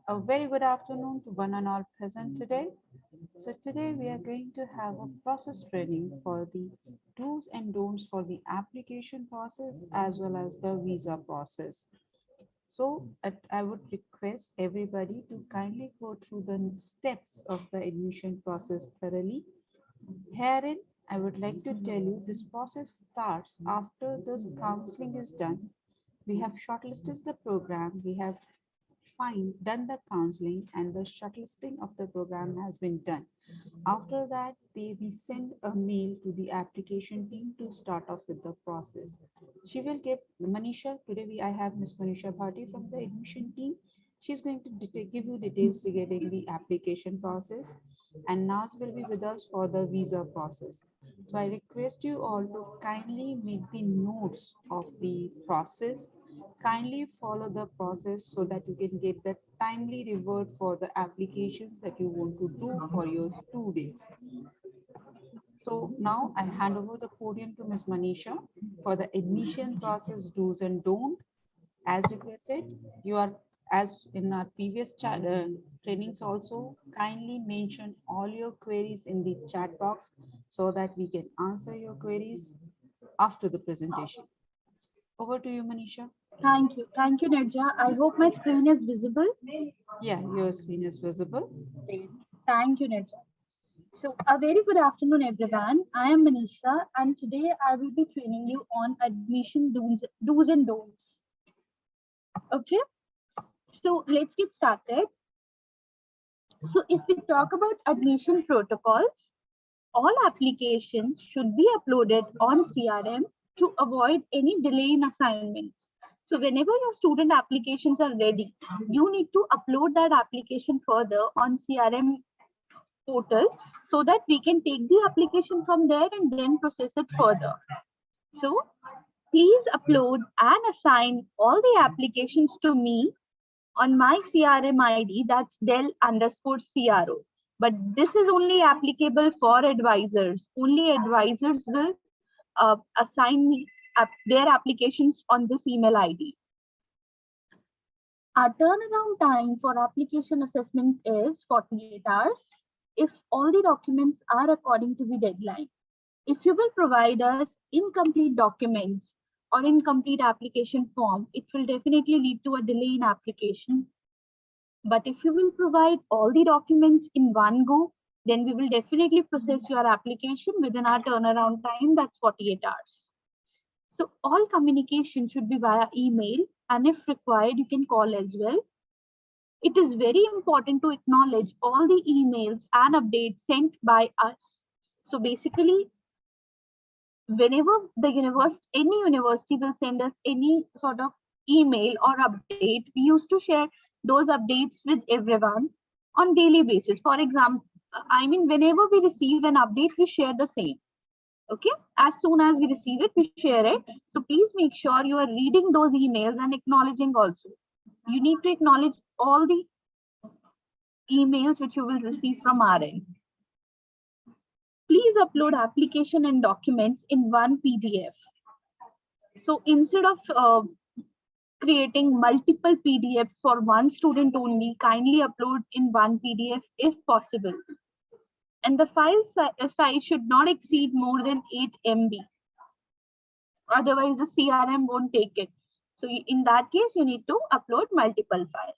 A very good afternoon to one and all present today. So today we are going to have a process training for the do's and don'ts for the application process as well as the visa process. So I would request everybody to kindly go through the steps of the admission process thoroughly. Herein, I would like to tell you this process starts after the counseling is done. We have shortlisted the program, we have done the counseling, and the shortlisting of the program has been done. After that, we send a mail to the application team to start off with the process. She will give Manisha. Today I have Miss Manisha Bhati from the admission team. She's going to give you details regarding the application process, and Naz will be with us for the visa process. So I request you all to kindly make the notes of the process. Kindly follow the process so that you can get the timely reward for the applications that you want to do for your students. So now I hand over the podium to Ms. Manisha for the admission process do's and don't. As requested, you are, as in our previous trainings also, kindly mention all your queries in the chat box so that we can answer your queries after the presentation. Over to you, Manisha. Thank you. Thank you, Nedja. I hope my screen is visible. Yeah, your screen is visible. Great. Thank you, Nedja. So, a very good afternoon, everyone. I am Manisha, and today I will be training you on admission do's and don'ts. Okay, so let's get started. So, if we talk about admission protocols, all applications should be uploaded on CRM to avoid any delay in assignments. So whenever your student applications are ready, you need to upload that application further on CRM portal so that we can take the application from there and then process it further. So please upload and assign all the applications to me on my CRM ID, that's Dell_CRO. But this is only applicable for advisors. Only advisors will assign me their applications on this email ID. Our turnaround time for application assessment is 48 hours if all the documents are according to the deadline. If you will provide us incomplete documents or incomplete application form, it will definitely lead to a delay in application. But if you will provide all the documents in one go, then we will definitely process your application within our turnaround time, that's 48 hours. So all communication should be via email, and if required, you can call as well. It is very important to acknowledge all the emails and updates sent by us. So basically, whenever any university will send us any sort of email or update, we used to share those updates with everyone on daily basis. For example, whenever we receive an update, we share the same. Okay, as soon as we receive it, we share it. So please make sure you are reading those emails and acknowledging also. You need to acknowledge all the emails which you will receive from our end. Please upload application and documents in one PDF. So instead of creating multiple PDFs for one student only, kindly upload in one PDF if possible. And the file size should not exceed more than 8 MB. Otherwise, the CRM won't take it. So in that case, you need to upload multiple files.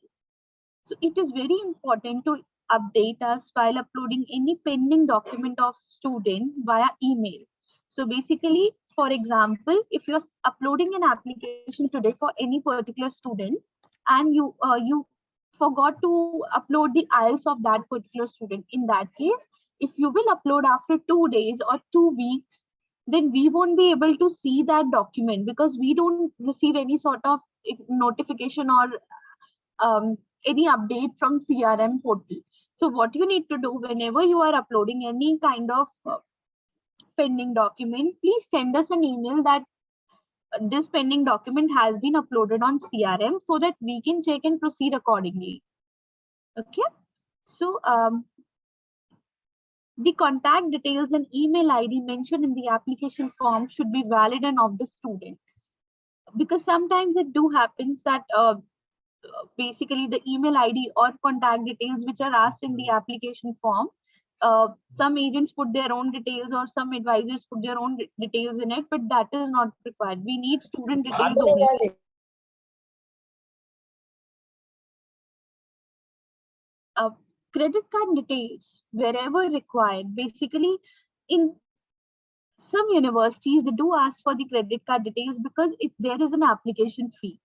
So it is very important to update us while uploading any pending document of student via email. So basically, for example, if you're uploading an application today for any particular student and you forgot to upload the IELTS of that particular student, in that case, if you will upload after 2 days or 2 weeks, then we won't be able to see that document because we don't receive any sort of notification or any update from CRM portal. So what you need to do whenever you are uploading any kind of pending document, please send us an email that this pending document has been uploaded on CRM so that we can check and proceed accordingly. Okay, so the contact details and email ID mentioned in the application form should be valid and of the student, because sometimes it do happens that basically the email ID or contact details which are asked in the application form. Some agents put their own details or some advisors put their own details in it, but that is not required. We need student details only. Credit card details wherever required. Basically, in some universities, they do ask for the credit card details because if there is an application fee.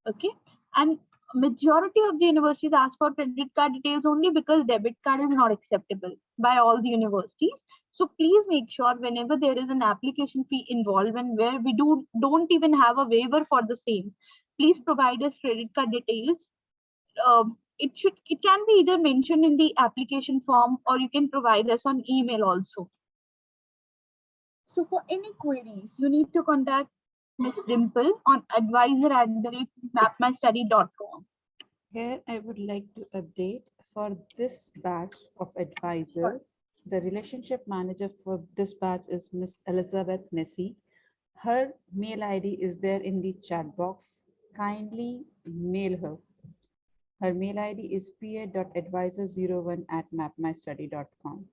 Okay, and majority of the universities ask for credit card details only because debit card is not acceptable by all the universities. So please make sure whenever there is an application fee involved and where we don't even have a waiver for the same, please provide us credit card details. It can be either mentioned in the application form or you can provide us on email also. So for any queries, you need to contact Ms. Dimple on advisor@mapmystudy.com. Here I would like to update for this batch of advisor. The relationship manager for this batch is Miss Elizabeth Messi. Her mail ID is there in the chat box. Kindly mail her. Her mail ID is pa.advisor01@mapmystudy.com.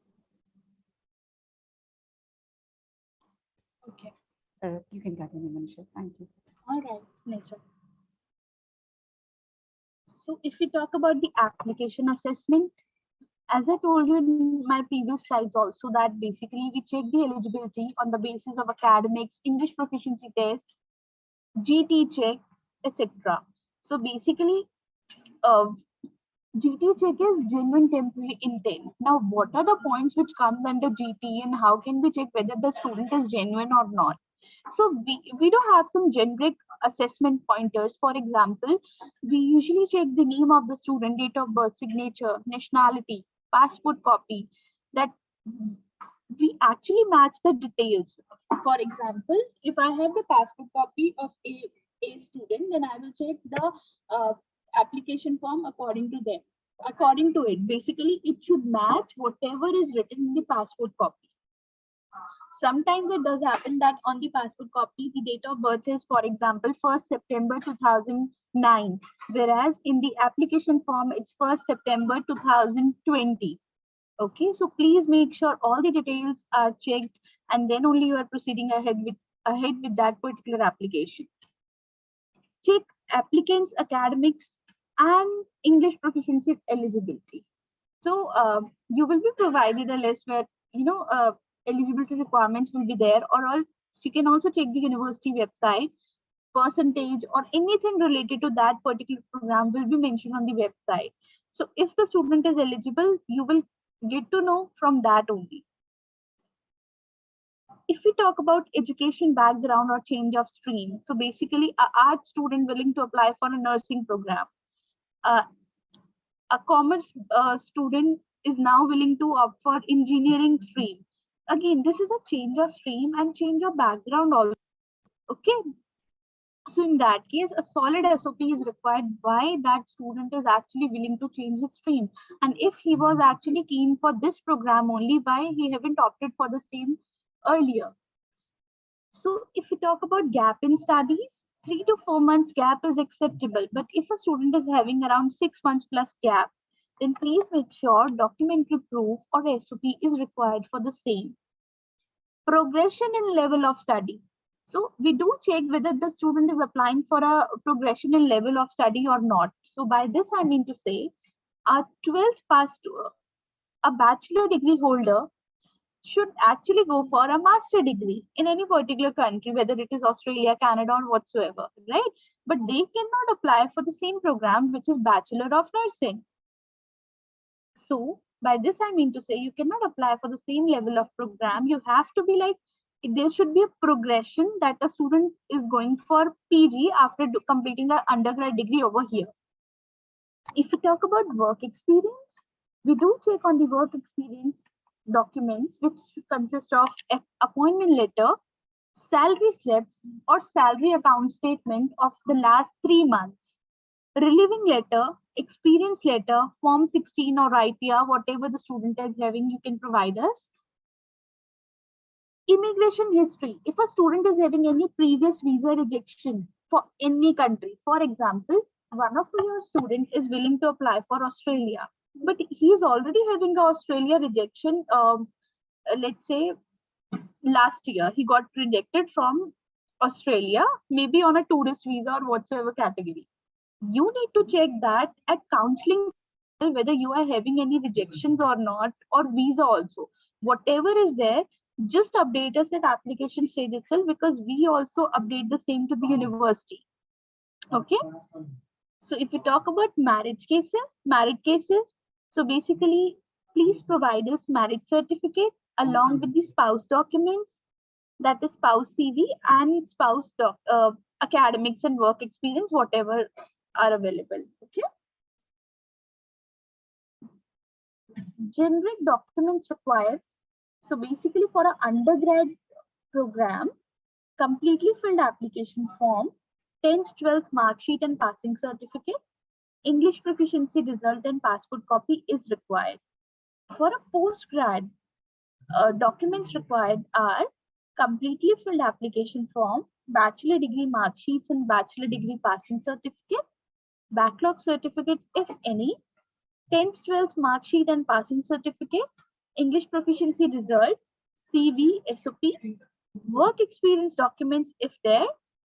Okay. You can continue, Manisha. Thank you. All right, nature. So if we talk about the application assessment, as I told you in my previous slides also, that basically we check the eligibility on the basis of academics, English proficiency test, GT check, etc. So basically, GT check is genuine temporary intent. Now, what are the points which come under GT and how can we check whether the student is genuine or not? So we do have some generic assessment pointers. For example, we usually check the name of the student, date of birth, signature, nationality, passport copy, that we actually match the details. For example, if I have the passport copy of a student, then I will check the application form according to them. According to it, basically, it should match whatever is written in the passport copy. Sometimes it does happen that on the passport copy, the date of birth is, for example, 1st September 2009, whereas in the application form, it's 1st September 2020. Okay, so please make sure all the details are checked and then only you are proceeding ahead with that particular application. Check applicants' academics and English proficiency eligibility. So you will be provided a list where eligibility requirements will be there, or else you can also check the university website. Percentage or anything related to that particular program will be mentioned on the website. So if the student is eligible, you will get to know from that only. If we talk about education background or change of stream, so basically an art student willing to apply for a nursing program, a commerce student is now willing to opt for engineering stream. Again, this is a change of stream and change of background also. Okay. So in that case, a solid SOP is required why that student is actually willing to change his stream. And if he was actually keen for this program only, why he haven't opted for the same earlier. So if we talk about gap in studies, 3 to 4 months gap is acceptable. But if a student is having around 6 months plus gap, then please make sure documentary proof or SOP is required for the same. Progression in level of study. So we do check whether the student is applying for a progression in level of study or not. So by this, I mean to say, a 12th passed a bachelor degree holder should actually go for a master degree in any particular country, whether it is Australia, Canada, or whatsoever, right? But they cannot apply for the same program, which is Bachelor of Nursing. So by this, I mean to say, you cannot apply for the same level of program. You have to be like, there should be a progression that a student is going for PG after completing an undergrad degree over here. If we talk about work experience, we do check on the work experience documents, which consist of appointment letter, salary slips, or salary account statement of the last 3 months, relieving letter, experience letter, form 16 or ITR, whatever the student is having, you can provide us. Immigration history. If a student is having any previous visa rejection for any country. For example, one of your student is willing to apply for Australia, but he is already having a Australia rejection. Let's say last year he got rejected from Australia, maybe on a tourist visa or whatsoever category. You need to check that at counseling whether you are having any rejections or not, or visa also. Whatever is there, just update us at application stage itself, because we also update the same to the university. Okay. So if we talk about marriage cases, so basically, please provide us marriage certificate along with the spouse documents, that is spouse CV and spouse academics and work experience, whatever are available. Okay. Generic documents required. So basically, for an undergrad program, completely filled application form, 10th, 12th mark sheet and passing certificate, English proficiency result and passport copy is required. For a postgrad, documents required are completely filled application form, bachelor degree mark sheets and bachelor degree passing certificate, backlog certificate if any, 10th, 12th mark sheet and passing certificate, English proficiency result, CV, SOP, work experience documents if there,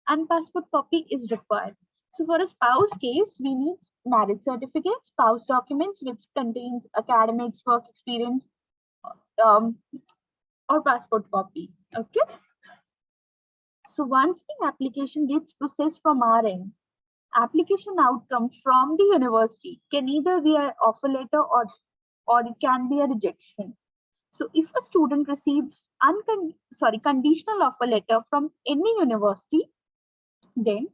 and passport copy is required. So for a spouse case, we need marriage certificate, spouse documents, which contains academics, work experience, or passport copy. Okay. So once the application gets processed from our end, application outcome from the university can either be an offer letter or it can be a rejection. So if a student receives conditional offer letter from any university, then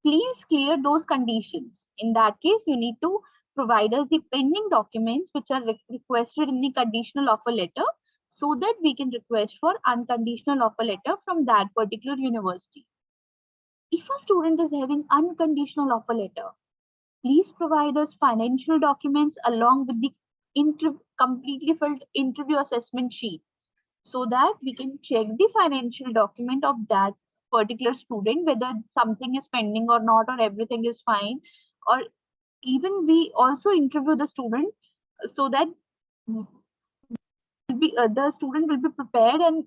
please clear those conditions. In that case, you need to provide us the pending documents which are requested in the conditional offer letter, so that we can request for unconditional offer letter from that particular university. If a student is having unconditional offer letter, please provide us financial documents along with the completely filled interview assessment sheet, so that we can check the financial document of that particular student, whether something is pending or not, or everything is fine. Or even we also interview the student, so that the student will be prepared, and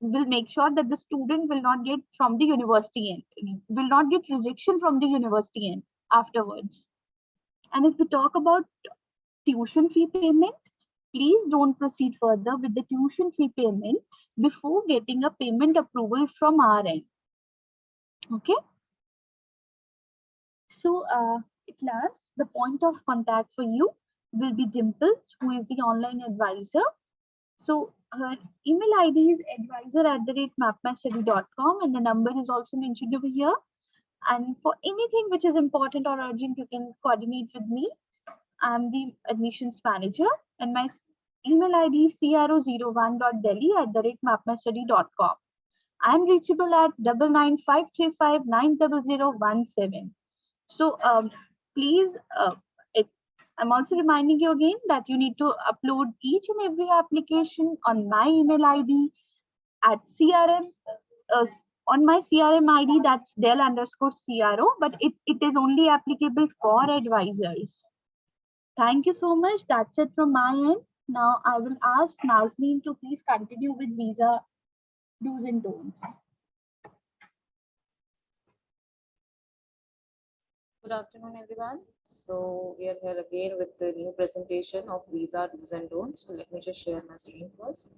will make sure that the student will not get from the university end, will not get rejection from the university end afterwards. And if we talk about tuition fee payment, please don't proceed further with the tuition fee payment before getting a payment approval from our end. Okay. So at last, the point of contact for you will be Dimple, who is the online advisor. So her email ID is advisor@mapmastudy.com, and the number is also mentioned over here. And for anything which is important or urgent, you can coordinate with me. I'm the admissions manager, and my email ID is cro01.delhi@mapmastudy.com. I'm reachable at 9953590017. So please, I'm also reminding you again that you need to upload each and every application on my email ID at CRM, on my CRM ID, that's Del_CRO, but it is only applicable for advisors. Thank you so much. That's it from my end. Now I will ask Nazneen to please continue with visa do's and don'ts. Good afternoon, everyone. So we are here again with the new presentation of visa do's and don'ts. So let me just share my screen first.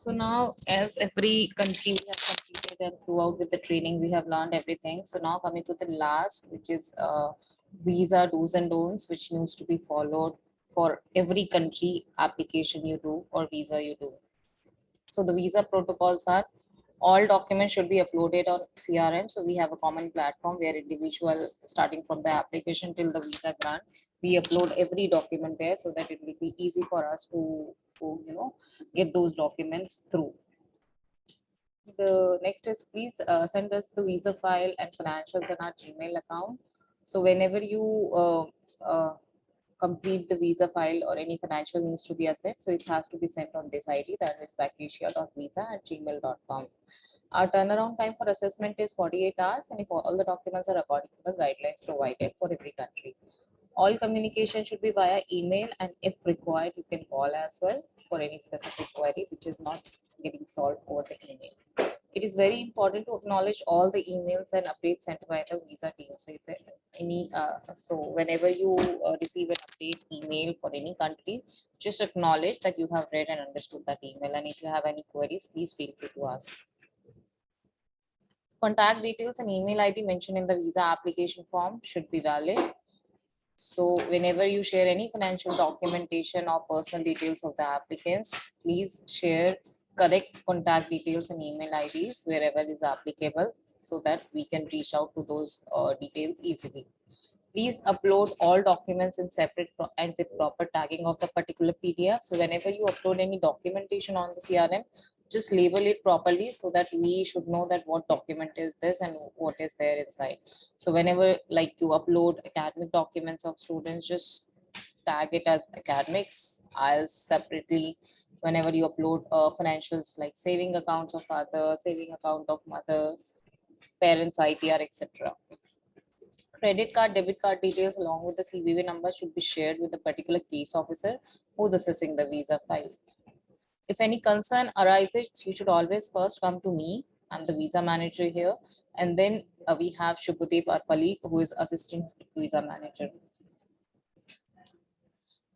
So now, as every country we have completed and throughout with the training, we have learned everything. So now coming to the last, which is visa do's and don'ts, which needs to be followed for every country application you do or visa you do. So the visa protocols are, all documents should be uploaded on CRM. So we have a common platform where individual, starting from the application till the visa grant, we upload every document there, so that it will be easy for us to get those documents through. The next is please send us the visa file and financials in our Gmail account. So whenever you complete the visa file or any financial needs to be assessed, so it has to be sent on this ID, that is vacatia.visa@gmail.com. Our turnaround time for assessment is 48 hours, and if all the documents are according to the guidelines provided for every country. All communication should be via email, and if required, you can call as well for any specific query which is not getting solved over the email. It is very important to acknowledge all the emails and updates sent by the visa team. So, if so whenever you receive an update email for any country, just acknowledge that you have read and understood that email. And if you have any queries, please feel free to ask. Contact details and email ID mentioned in the visa application form should be valid. So whenever you share any financial documentation or personal details of the applicants, please share correct contact details and email IDs wherever is applicable so that we can reach out to those details easily. Please upload all documents in separate and with proper tagging of the particular PDF. So whenever you upload any documentation on the CRM, just label it properly so that we should know that what document is this and what is there inside. So whenever like you upload academic documents of students, just tag it as academics. I'll separately, whenever you upload financials like saving accounts of father, saving account of mother, parents ITR, etc. Credit card, debit card details along with the CVV number should be shared with the particular case officer who's assessing the visa file. If any concern arises, you should always first come to me. I'm the visa manager here. And then we have Shubhadeep, our colleague, who is assistant visa manager.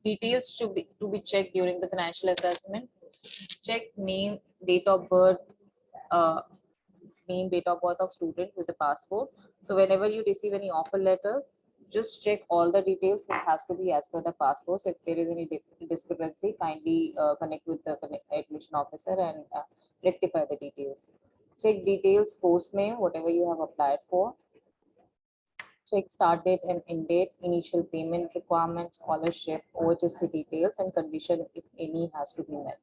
Details to be checked during the financial assessment. Check name, date of birth, name, date of birth of student with the passport. So whenever you receive any offer letter, just check all the details. It has to be as per the passport. So if there is any discrepancy, kindly connect with the admission officer and rectify the details. Check details, course name, whatever you have applied for. Check start date and end date, initial payment requirements, scholarship, OHSC details, and condition if any has to be met.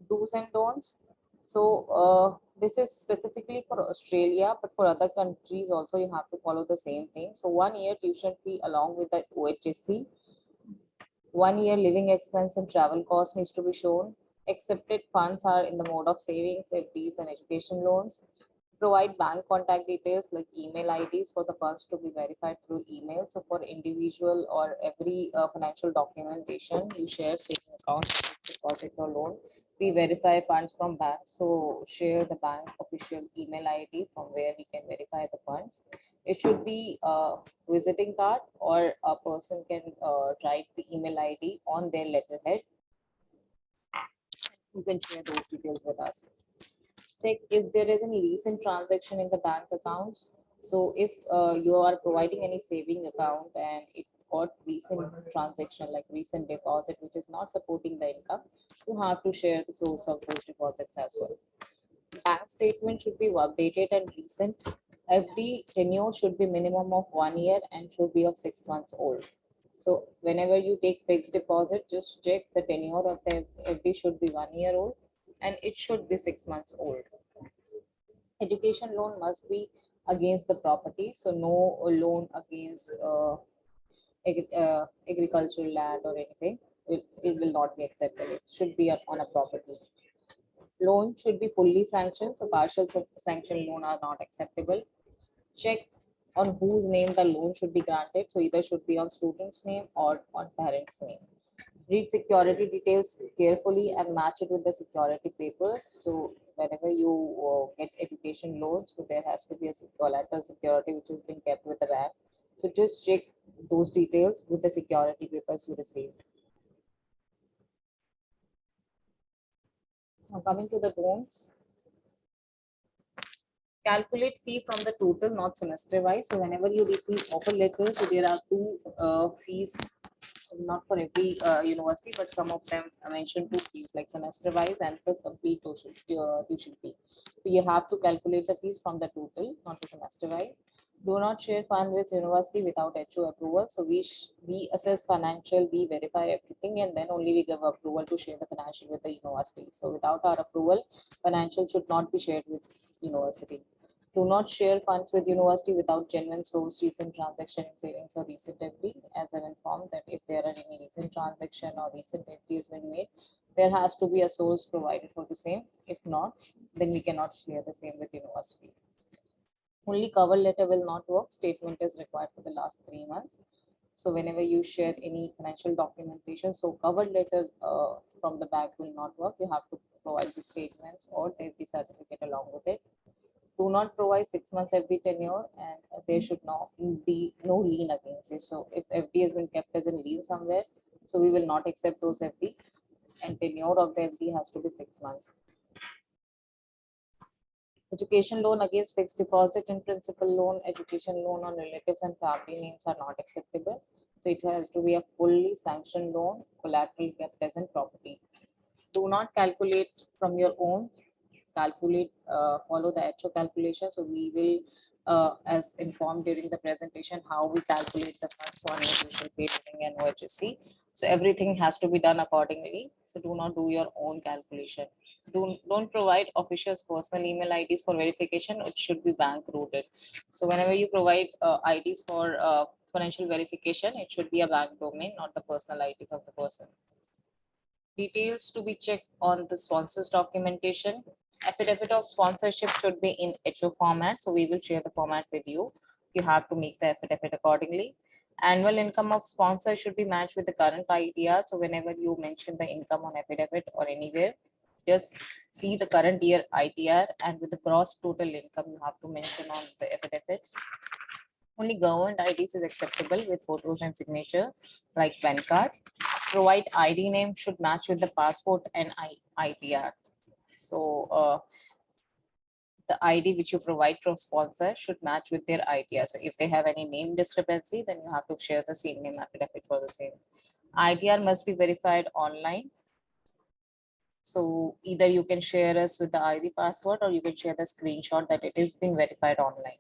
Do's and don'ts. So this is specifically for Australia, but for other countries also you have to follow the same thing. So 1 year tuition fee along with the OHSC. 1 year living expense and travel cost needs to be shown. Accepted funds are in the mode of savings, FDs, and education loans. Provide bank contact details like email IDs for the funds to be verified through email. So for individual or every financial documentation, you share saving account, deposit or loan. We verify funds from bank. So share the bank official email ID from where we can verify the funds. It should be a visiting card or a person can write the email ID on their letterhead. You can share those details with us. Check if there is any recent transaction in the bank accounts. So if you are providing any saving account and it got recent transaction like recent deposit which is not supporting the income, you have to share the source of those deposits as well. Bank statement should be updated and recent. Every tenure should be minimum of 1 year and should be of 6 months old. So whenever you take fixed deposit, just check the tenure of the FD should be 1 year old and it should be 6 months old. Education loan must be against the property, so no loan against agricultural land or anything. It will not be accepted. It should be on a property. Loan should be fully sanctioned, so partial sanction loan are not acceptable. Check on whose name the loan should be granted, so either should be on student's name or on parent's name. Read security details carefully and match it with the security papers. So whenever you get education loans, so there has to be a collateral security which has been kept with the bank. So just check those details with the security papers you received. Now coming to the don'ts. Calculate fee from the total, not semester wise. So whenever you receive offer letters, so there are two fees, not for every university, but some of them mention two fees like semester wise and the complete tuition fee. So you have to calculate the fees from the total, not the semester wise. Do not share fund with university without HO approval. So we assess financial, we verify everything, and then only we give approval to share the financial with the university. So without our approval, financial should not be shared with university. Do not share funds with university without genuine source, recent transaction in savings or recent FD. As I've informed that if there are any recent transaction or recent FD has been made, there has to be a source provided for the same. If not, then we cannot share the same with university. Only cover letter will not work. Statement is required for the last 3 months. So whenever you share any financial documentation, so cover letter from the bank will not work. You have to provide the statements or the FD certificate along with it. Do not provide 6 months FD tenure, and there should not be no lien against it. So if FD has been kept as a lien somewhere, so we will not accept those FD, and tenure of the FD has to be 6 months. Education loan against fixed deposit and principal loan, education loan on relatives and family names are not acceptable. So it has to be a fully sanctioned loan, collateral kept as in property. Do not calculate from your own, follow the HO calculation. So we will, as informed during the presentation, how we calculate the funds on individual pay and OHSC. So everything has to be done accordingly. So do not do your own calculation. Don't provide officials' personal email IDs for verification. It should be bank rooted. So whenever you provide IDs for financial verification, it should be a bank domain, not the personal IDs of the person. Details to be checked on the sponsors documentation. Affidavit of sponsorship should be in HO format. So we will share the format with you. You have to make the affidavit accordingly. Annual income of sponsor should be matched with the current ITR. So whenever you mention the income on affidavit or anywhere, just see the current year ITR, and with the gross total income you have to mention on the affidavits. Only government IDs is acceptable with photos and signature like PAN card. Provide ID name should match with the passport and ITR. So the ID which you provide from sponsor should match with their ITR. So if they have any name discrepancy, then you have to share the same name affidavit for the same. ITR must be verified online. So either you can share us with the ID password, or you can share the screenshot that it has been verified online.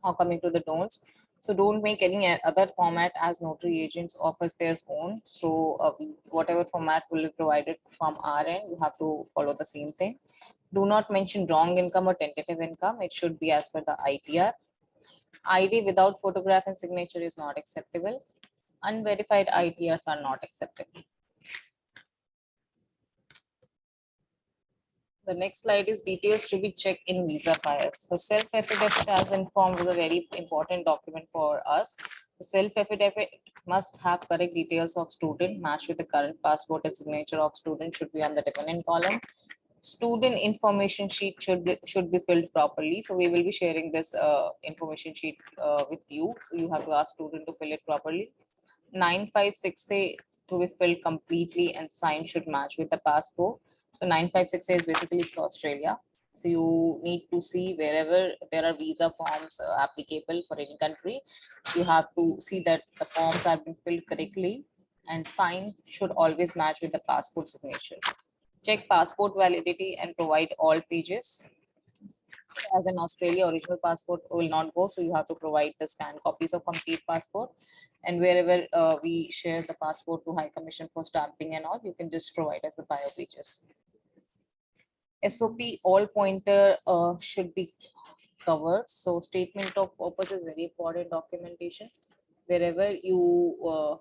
Now coming to the don'ts. So don't make any other format as notary agents offers their own. So whatever format will be provided from our end, you have to follow the same thing. Do not mention wrong income or tentative income. It should be as per the ITR. ID without photograph and signature is not acceptable. Unverified ITRs are not acceptable. The next slide is details to be checked in visa files. So self-affidavit, as informed, is a very important document for us. The self-affidavit must have correct details of student matched with the current passport, and signature of student should be on the dependent column. Student information sheet should be filled properly. So we will be sharing this information sheet with you. So you have to ask student to fill it properly. 956A to be filled completely, and sign should match with the passport. So 956A is basically for Australia. So you need to see wherever there are visa forms applicable for any country, you have to see that the forms have been filled correctly, and sign should always match with the passport signature. Check passport validity and provide all pages. As in Australia, original passport will not go, so you have to provide the scanned copies of complete passport. And wherever we share the passport to High Commission for stamping and all, you can just provide us the bio pages. SOP all pointer should be covered. So statement of purpose is very important documentation. Wherever you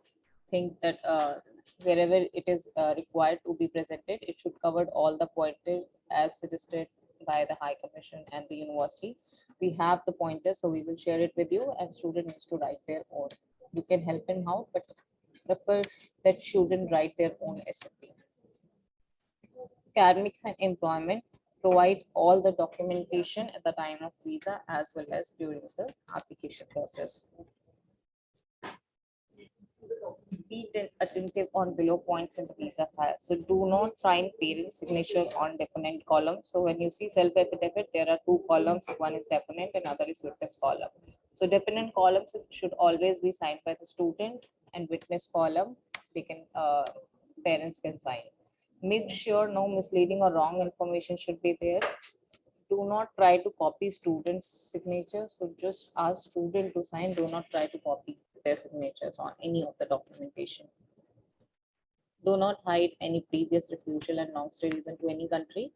think that wherever it is required to be presented, it should cover all the pointers as suggested by the High Commission and the university. We have the pointers, so we will share it with you, and student needs to write their own. You can help them out, but prefer that student write their own SOP. Academics and employment, provide all the documentation at the time of visa as well as during the application process. Be attentive on below points in the visa file. So do not sign parent signature on dependent column. So when you see self-affidavit, there are two columns. One is dependent and other is witness column. So dependent columns should always be signed by the student, and witness column, they can parents can sign. Make sure no misleading or wrong information should be there. do not try to copy students' signatures. So just ask student to sign. Do not try to copy their signatures on any of the documentation. Do not hide any previous refusal and long-stay reason to any country,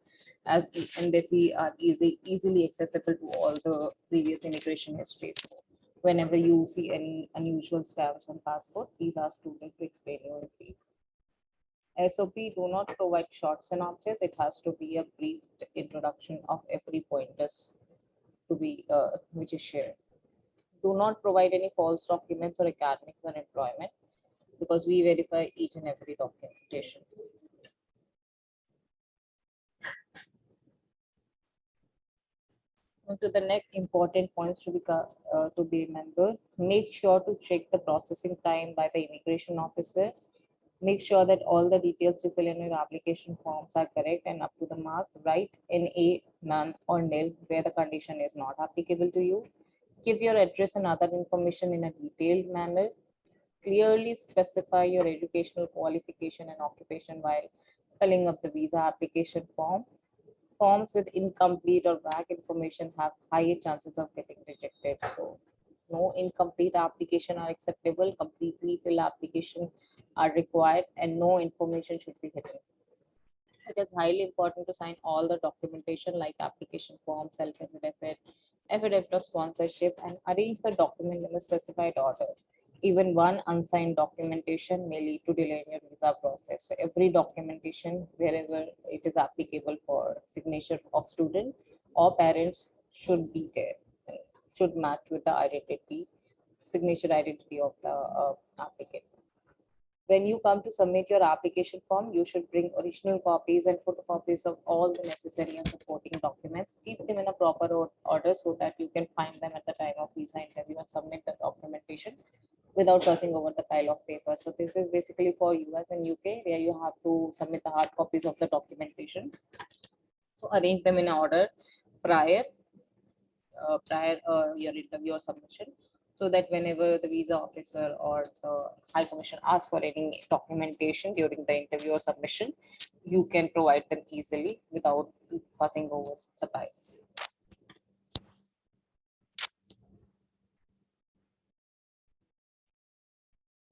as the embassy are easily accessible to all the previous immigration history. So whenever you see any unusual stamps on passport, please ask student to explain you in brief. SOP, do not provide short synopsis. It has to be a brief introduction of every pointers to be which is shared. Do not provide any false documents or academics or employment, because we verify each and every documentation. To the next important points to be remembered. Make sure to check the processing time by the immigration officer. Make sure that all the details you fill in your application forms are correct and up to the mark. Write NA, none, or nil where the condition is not applicable to you. Give your address and other information in a detailed manner. Clearly specify your educational qualification and occupation while filling up the visa application form. Forms with incomplete or vague information have higher chances of getting rejected. So no incomplete application are acceptable. Completely filled application are required and no information should be hidden. It is highly important to sign all the documentation like application form, affidavit of sponsorship, and arrange the document in a specified order. Even one unsigned documentation may lead to delay in your visa process. So every documentation, wherever it is applicable for signature of student or parents, should be there, should match with the signature identity of the applicant. When you come to submit your application form, you should bring original copies and photocopies of all the necessary and supporting documents. Keep them in a proper order so that you can find them at the time of visa interview and submit the documentation without tossing over the pile of paper. So this is basically for US and UK, where you have to submit the hard copies of the documentation. So arrange them in order prior your interview or submission, so that whenever the visa officer or the High Commission asks for any documentation during the interview or submission, you can provide them easily without passing over the piles.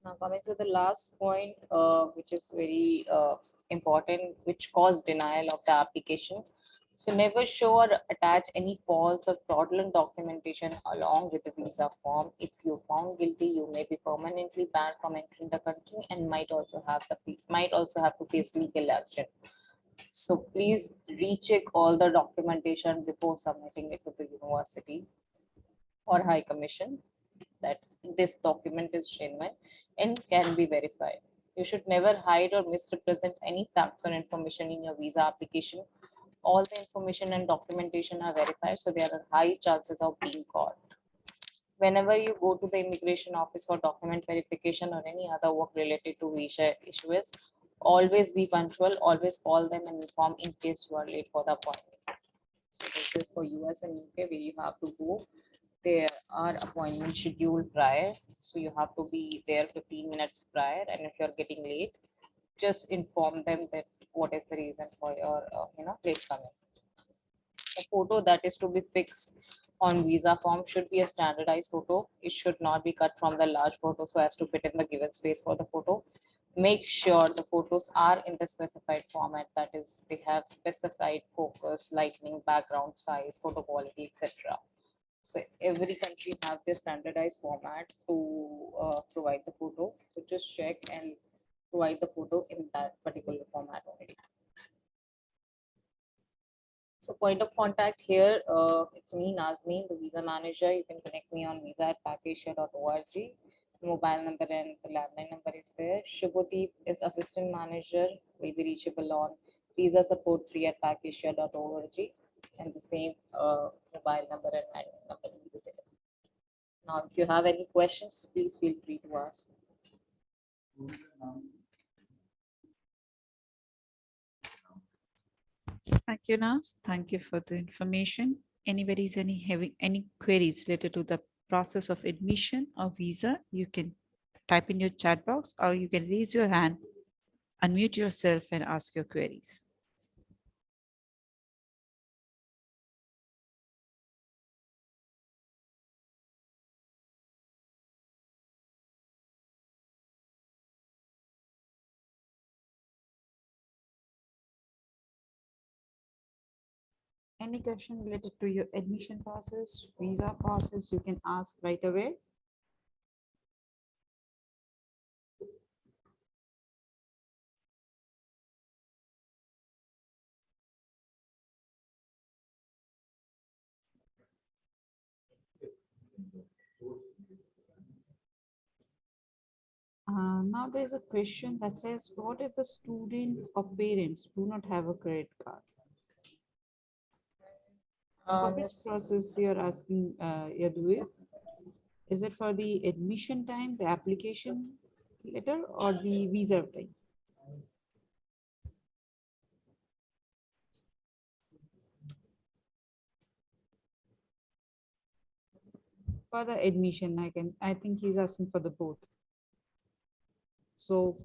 Now coming to the last point, which is very important, which caused denial of the application. So never show or attach any false or fraudulent documentation along with the visa form. If you're found guilty, you may be permanently banned from entering the country and might also have to face legal action. So please recheck all the documentation before submitting it to the university or High Commission, that this document is genuine and can be verified. You should never hide or misrepresent any facts or information in your visa application. All the information and documentation are verified, so there are high chances of being caught. Whenever you go to the immigration office for document verification or any other work related to visa issues, always be punctual, always call them and inform in case you are late for the appointment. So this is for US and UK, where you have to go. There are appointments scheduled prior, so you have to be there 15 minutes prior, and if you're getting late, just inform them that what is the reason for your late coming. The photo that is to be fixed on visa form should be a standardized photo. It should not be cut from the large photo so as to fit in the given space for the photo. Make sure the photos are in the specified format, that is, they have specified focus, lighting, background size, photo quality, etc. So every country have their standardized format to provide the photo. So just check and provide the photo in that particular format only. So point of contact here, it's me, Nazneen, the visa manager. You can connect me on visa@pakasia.org. Mobile number and the landline number is there. Shubhadeep is assistant manager, will be reachable on visa support 3@pakasia.org, and the same mobile number and landline number will be there. Now, if you have any questions, please feel free to ask. Thank you, Naz. Thank you for the information. Anybody's having any queries related to the process of admission or visa, you can type in your chat box or you can raise your hand, unmute yourself and ask your queries. Any question related to your admission process, visa process, you can ask right away. Now there's a question that says, what if the student or parents do not have a credit card? For which Yes. process you're asking, Yaduvir? Is it for the admission time, the application letter, or the visa time? For the admission, I think he's asking for the both. So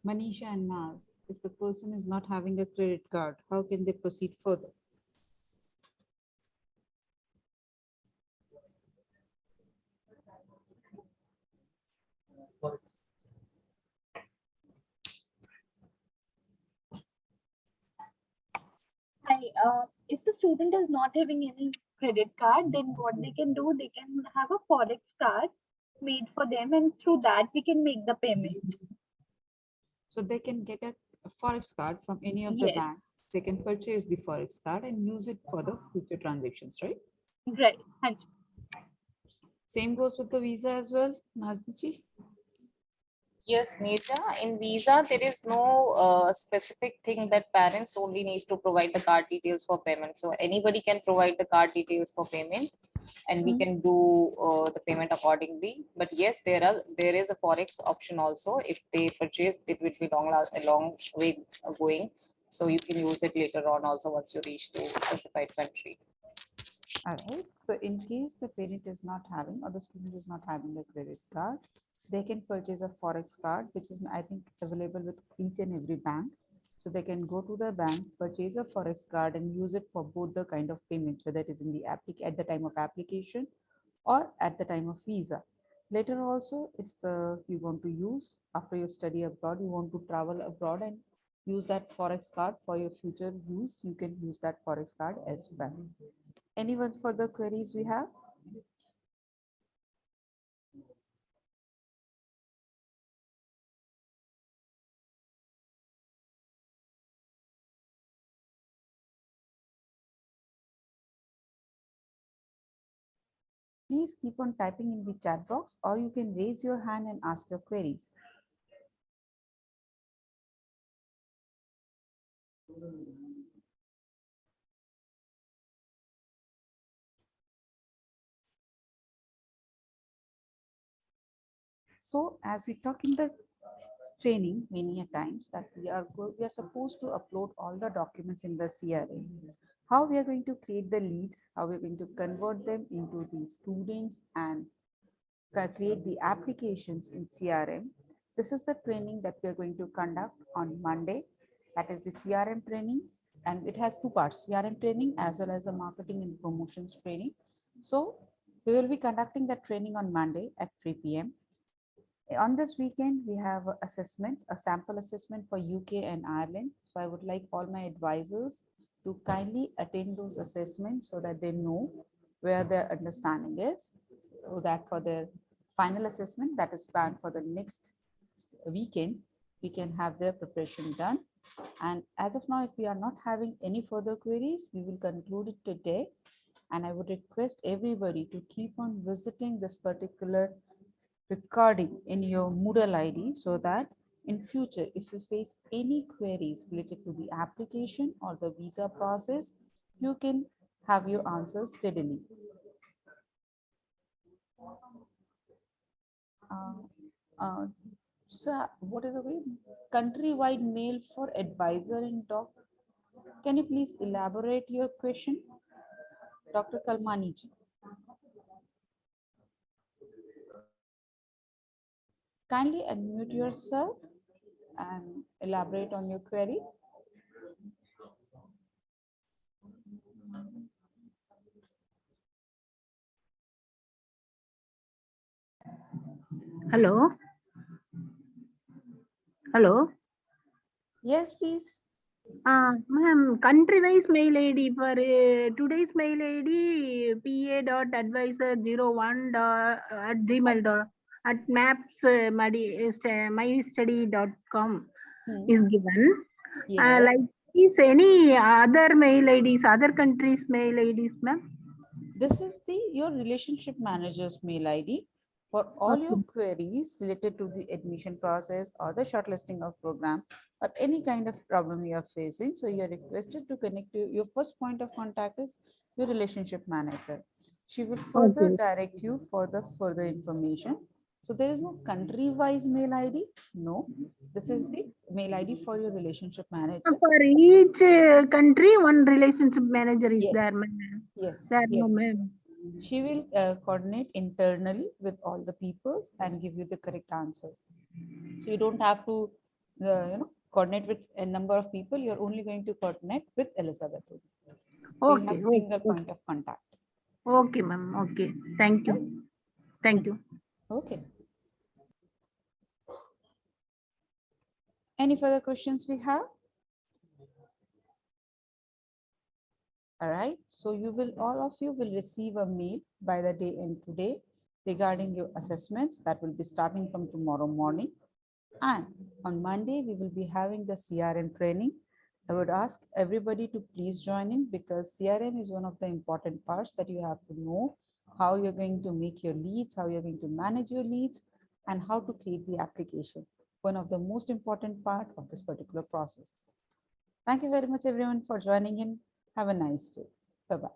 Manisha and Naz, if the person is not having a credit card, how can they proceed further? If the student is not having any credit card, then what they can do, they can have a forex card made for them, and through that we can make the payment. So they can get a forex card from any of the Yes. banks. They can purchase the forex card and use it for the future transactions, right? Right. Thank you. Same goes with the visa as well, Nazdichi. Yes, Neja, in visa, there is no specific thing that parents only needs to provide the card details for payment. So anybody can provide the card details for payment and we Mhm. can do the payment accordingly. But yes, there is a forex option also. If they purchase, it will be a long way going. So you can use it later on also once you reach to specified country. All right. So in case the parent is not having or the student is not having a credit card, they can purchase a forex card, which is I think available with each and every bank. So they can go to the bank, purchase a forex card, and use it for both the kind of payments, whether it is in the at the time of application or at the time of visa. Later also, if you want to use after you study abroad, you want to travel abroad and use that forex card for your future use, you can use that forex card as well. Anyone further queries we have? Please keep on typing in the chat box, or you can raise your hand and ask your queries. So as we talk in the training many a times that we are supposed to upload all the documents in the CRM. How we are going to create the leads, how we are going to convert them into the students and create the applications in CRM. This is the training that we are going to conduct on Monday. That is the CRM training, and it has two parts, CRM training as well as the marketing and promotions training. So we will be conducting that training on Monday at 3 p.m. On this weekend, we have assessment, a sample assessment for UK and Ireland. So I would like all my advisors to kindly attend those assessments so that they know where their understanding is, so that for their final assessment that is planned for the next weekend, we can have their preparation done. And as of now, if we are not having any further queries, we will conclude it today. And I would request everybody to keep on visiting this particular recording in your Moodle ID so that in future, if you face any queries related to the application or the visa process, you can have your answers readily. Uh, uh, so what is the way? Countrywide mail for advisor and doc. Can you please elaborate your question, Dr. Kalmani ji? Kindly unmute yourself and elaborate on your query. Hello. Hello. Yes, please. Ma'am, country-wise mail ID for today's mail ID pa.advisor01 at mystudy.com Hmm. is given. Yes. Like is any other mail IDs, other countries' mail IDs, ma'am? This is your relationship manager's mail ID for all your Okay. queries related to the admission process or the shortlisting of program or any kind of problem you are facing. So you are requested to connect to your first point of contact is your relationship manager. She will further Okay. direct you for the further information. So there is no country-wise mail ID. No, this is the mail ID for your relationship manager. For each country, one relationship manager is there, Yes, ma'am. yes, There, no, yes. ma'am. She will coordinate internally with all the peoples and give you the correct answers. So you don't have to, coordinate with a number of people. You're only going to coordinate with Elizabeth. So you have Okay. single Okay. point of contact. Okay, ma'am. Okay. Thank Right? you. Thank you. Okay. Any further questions we have? All right. So all of you will receive a mail by the day end today regarding your assessments that will be starting from tomorrow morning. And on Monday, we will be having the CRM training. I would ask everybody to please join in because CRM is one of the important parts that you have to know how you're going to make your leads, how you're going to manage your leads, and how to create the application. One of the most important part of this particular process. Thank you very much, everyone, for joining in. Have a nice day. Bye-bye.